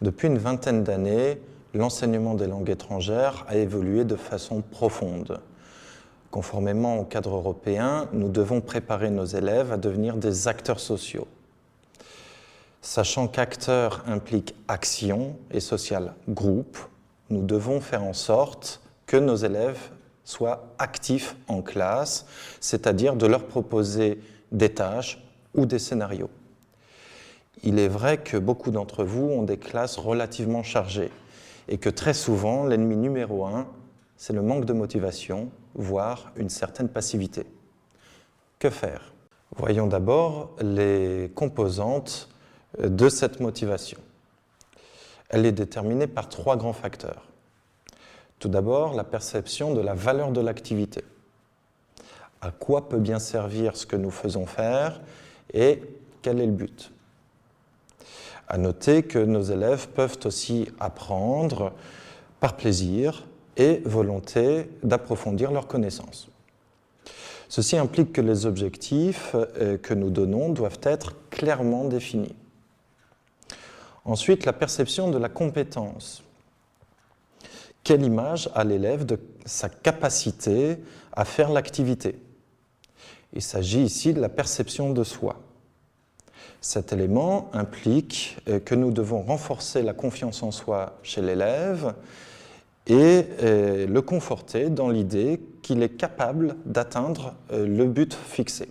Depuis une vingtaine d'années, l'enseignement des langues étrangères a évolué de façon profonde. Conformément au cadre européen, nous devons préparer nos élèves à devenir des acteurs sociaux. Sachant qu'acteur implique action et social groupe, nous devons faire en sorte que nos élèves soient actifs en classe, c'est-à-dire de leur proposer des tâches ou des scénarios. Il est vrai que beaucoup d'entre vous ont des classes relativement chargées et que très souvent, l'ennemi numéro un, c'est le manque de motivation, voire une certaine passivité. Que faire? Voyons d'abord les composantes de cette motivation. Elle est déterminée par trois grands facteurs. Tout d'abord, la perception de la valeur de l'activité. À quoi peut bien servir ce que nous faisons faire et quel est le but? À noter que nos élèves peuvent aussi apprendre par plaisir et volonté d'approfondir leurs connaissances. Ceci implique que les objectifs que nous donnons doivent être clairement définis. Ensuite, la perception de la compétence. Quelle image a l'élève de sa capacité à faire l'activité? Il s'agit ici de la perception de soi. Cet élément implique que nous devons renforcer la confiance en soi chez l'élève et le conforter dans l'idée qu'il est capable d'atteindre le but fixé.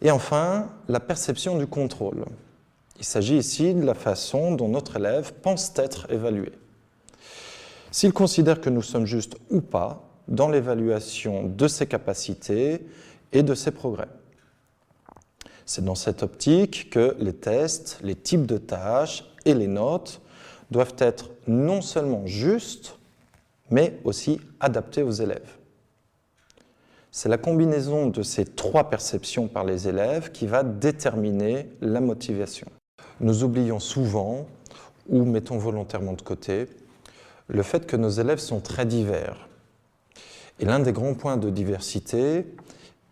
Et enfin, la perception du contrôle. Il s'agit ici de la façon dont notre élève pense être évalué. S'il considère que nous sommes justes ou pas dans l'évaluation de ses capacités et de ses progrès. C'est dans cette optique que les tests, les types de tâches et les notes doivent être non seulement justes, mais aussi adaptés aux élèves. C'est la combinaison de ces trois perceptions par les élèves qui va déterminer la motivation. Nous oublions souvent, ou mettons volontairement de côté, le fait que nos élèves sont très divers. Et l'un des grands points de diversité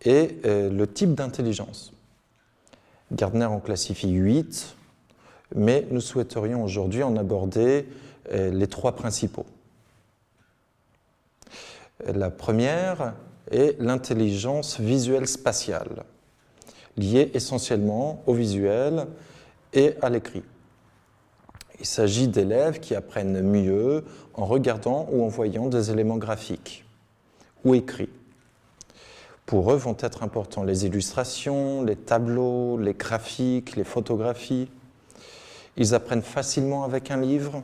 est le type d'intelligence. Gardner en classifie 8, mais nous souhaiterions aujourd'hui en aborder les trois principaux. La première est l'intelligence visuelle spatiale, liée essentiellement au visuel et à l'écrit. Il s'agit d'élèves qui apprennent mieux en regardant ou en voyant des éléments graphiques ou écrits. Pour eux vont être importants les illustrations, les tableaux, les graphiques, les photographies. Ils apprennent facilement avec un livre.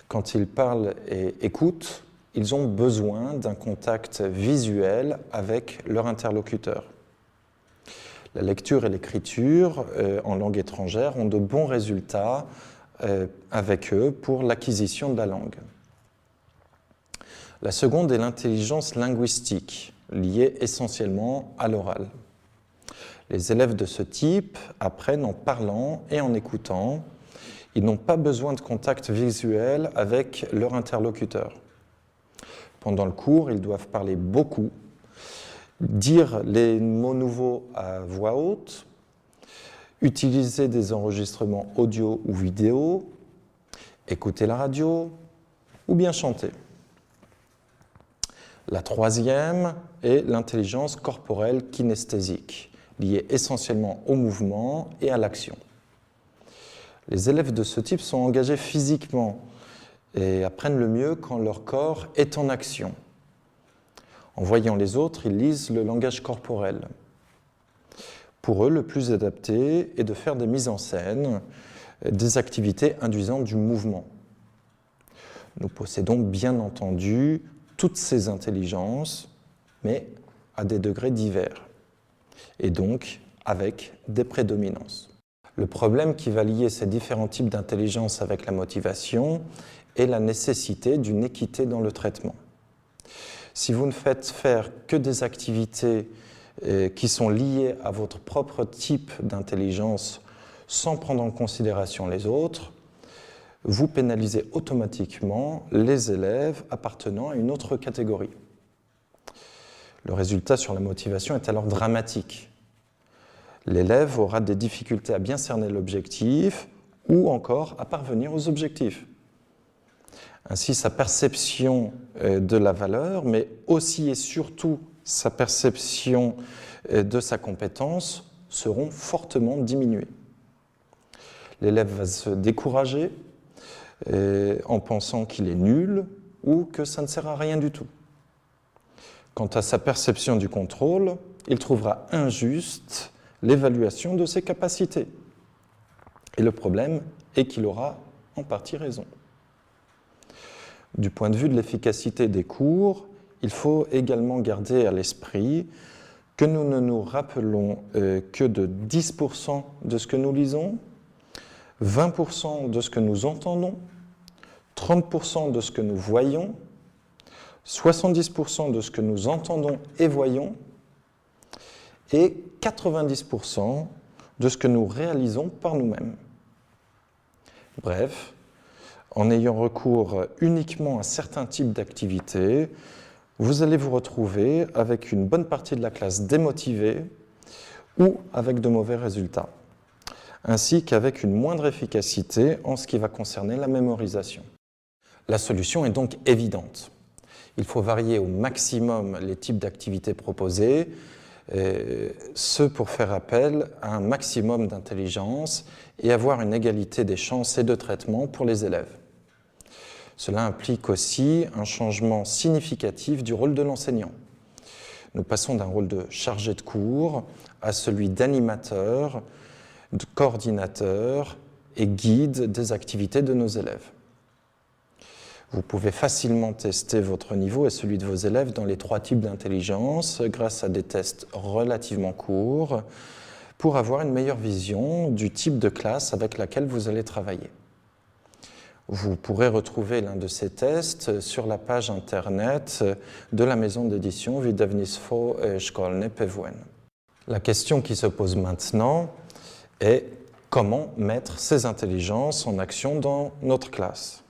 Quand ils parlent et écoutent, ils ont besoin d'un contact visuel avec leur interlocuteur. La lecture et l'écriture en langue étrangère ont de bons résultats avec eux pour l'acquisition de la langue. La seconde est l'intelligence linguistique, liée essentiellement à l'oral. Les élèves de ce type apprennent en parlant et en écoutant. Ils n'ont pas besoin de contact visuel avec leur interlocuteur. Pendant le cours, ils doivent parler beaucoup, dire les mots nouveaux à voix haute, utiliser des enregistrements audio ou vidéo, écouter la radio ou bien chanter. La troisième est l'intelligence corporelle kinesthésique, liée essentiellement au mouvement et à l'action. Les élèves de ce type sont engagés physiquement et apprennent le mieux quand leur corps est en action. En voyant les autres, ils lisent le langage corporel. Pour eux, le plus adapté est de faire des mises en scène, des activités induisant du mouvement. Nous possédons bien entendu toutes ces intelligences, mais à des degrés divers, et donc avec des prédominances. Le problème qui va lier ces différents types d'intelligence avec la motivation est la nécessité d'une équité dans le traitement. Si vous ne faites faire que des activités qui sont liées à votre propre type d'intelligence sans prendre en considération les autres, vous pénalisez automatiquement les élèves appartenant à une autre catégorie. Le résultat sur la motivation est alors dramatique. L'élève aura des difficultés à bien cerner l'objectif ou encore à parvenir aux objectifs. Ainsi, sa perception de la valeur, mais aussi et surtout sa perception de sa compétence seront fortement diminuées. L'élève va se décourager en pensant qu'il est nul ou que ça ne sert à rien du tout. Quant à sa perception du contrôle, il trouvera injuste l'évaluation de ses capacités. Et le problème est qu'il aura en partie raison. Du point de vue de l'efficacité des cours, il faut également garder à l'esprit que nous ne nous rappelons que de 10% de ce que nous lisons, 20% de ce que nous entendons, 30% de ce que nous voyons, 70% de ce que nous entendons et voyons, et 90% de ce que nous réalisons par nous-mêmes. Bref, en ayant recours uniquement à certains types d'activités, vous allez vous retrouver avec une bonne partie de la classe démotivée ou avec de mauvais résultats, ainsi qu'avec une moindre efficacité en ce qui va concerner la mémorisation. La solution est donc évidente. Il faut varier au maximum les types d'activités proposées, ce pour faire appel à un maximum d'intelligence et avoir une égalité des chances et de traitement pour les élèves. Cela implique aussi un changement significatif du rôle de l'enseignant. Nous passons d'un rôle de chargé de cours à celui d'animateur, de coordinateur et guide des activités de nos élèves. Vous pouvez facilement tester votre niveau et celui de vos élèves dans les 3 types d'intelligence grâce à des tests relativement courts pour avoir une meilleure vision du type de classe avec laquelle vous allez travailler. Vous pourrez retrouver l'un de ces tests sur la page internet de la maison d'édition Wydawnictwo Szkolne PWN. La question qui se pose maintenant est comment mettre ces intelligences en action dans notre classe.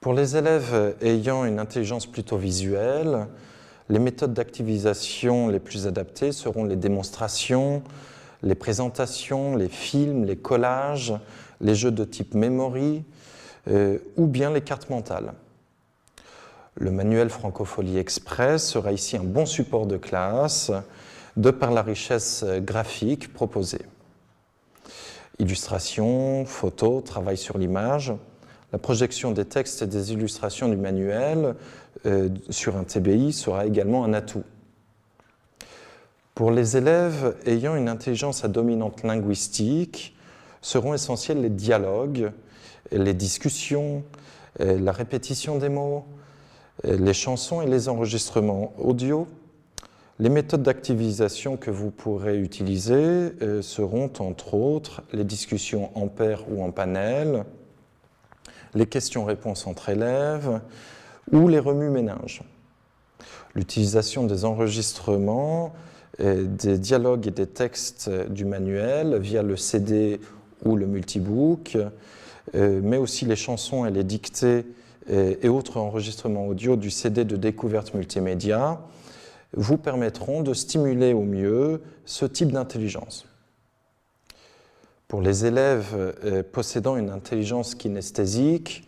Pour les élèves ayant une intelligence plutôt visuelle, les méthodes d'activisation les plus adaptées seront les démonstrations, les présentations, les films, les collages, les jeux de type memory ou bien les cartes mentales. Le manuel Francophonie Express sera ici un bon support de classe de par la richesse graphique proposée. Illustrations, photos, travail sur l'image. La projection des textes et des illustrations du manuel sur un TBI sera également un atout. Pour les élèves ayant une intelligence à dominante linguistique, seront essentiels les dialogues, les discussions, la répétition des mots, les chansons et les enregistrements audio. Les méthodes d'activisation que vous pourrez utiliser seront entre autres les discussions en paire ou en panel, les questions-réponses entre élèves ou les remue-ménages. L'utilisation des enregistrements, des dialogues et des textes du manuel via le CD ou le multibook, mais aussi les chansons et les dictées et autres enregistrements audio du CD de découverte multimédia vous permettront de stimuler au mieux ce type d'intelligence. Pour les élèves possédant une intelligence kinesthésique,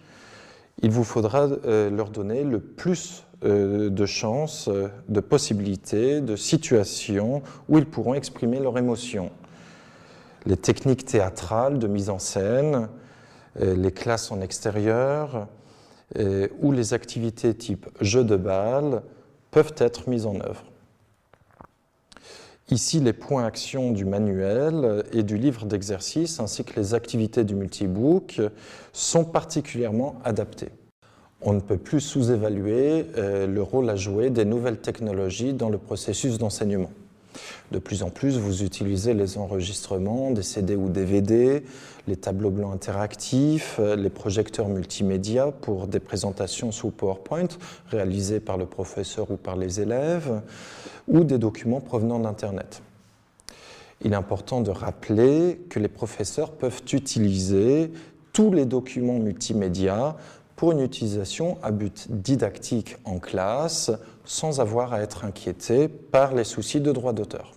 il vous faudra leur donner le plus de chances, de possibilités, de situations où ils pourront exprimer leurs émotions. Les techniques théâtrales de mise en scène, les classes en extérieur ou les activités type jeu de balle peuvent être mises en œuvre. Ici, les points actions du manuel et du livre d'exercice ainsi que les activités du multibook sont particulièrement adaptés. On ne peut plus sous-évaluer le rôle à jouer des nouvelles technologies dans le processus d'enseignement. De plus en plus, vous utilisez les enregistrements, des CD ou DVD, les tableaux blancs interactifs, les projecteurs multimédia pour des présentations sous PowerPoint réalisées par le professeur ou par les élèves, ou des documents provenant d'Internet. Il est important de rappeler que les professeurs peuvent utiliser tous les documents multimédia pour une utilisation à but didactique en classe, sans avoir à être inquiété par les soucis de droit d'auteur.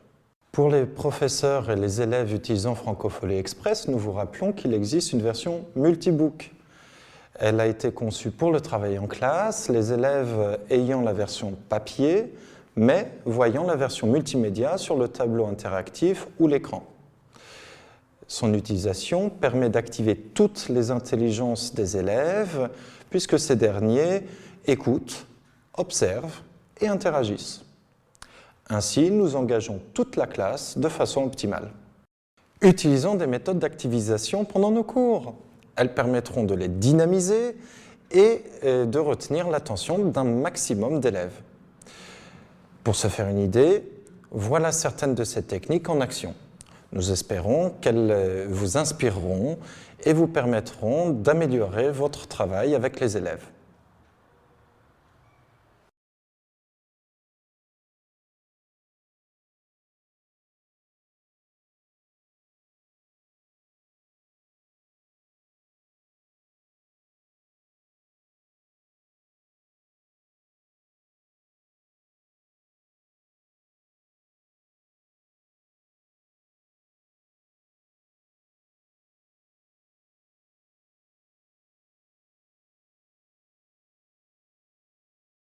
Pour les professeurs et les élèves utilisant Francophonie Express, nous vous rappelons qu'il existe une version multibook. Elle a été conçue pour le travail en classe, les élèves ayant la version papier, mais voyant la version multimédia sur le tableau interactif ou l'écran. Son utilisation permet d'activer toutes les intelligences des élèves, puisque ces derniers écoutent, observent et interagissent. Ainsi, nous engageons toute la classe de façon optimale. Utilisons des méthodes d'activisation pendant nos cours. Elles permettront de les dynamiser et de retenir l'attention d'un maximum d'élèves. Pour se faire une idée, voilà certaines de ces techniques en action. Nous espérons qu'elles vous inspireront et vous permettront d'améliorer votre travail avec les élèves.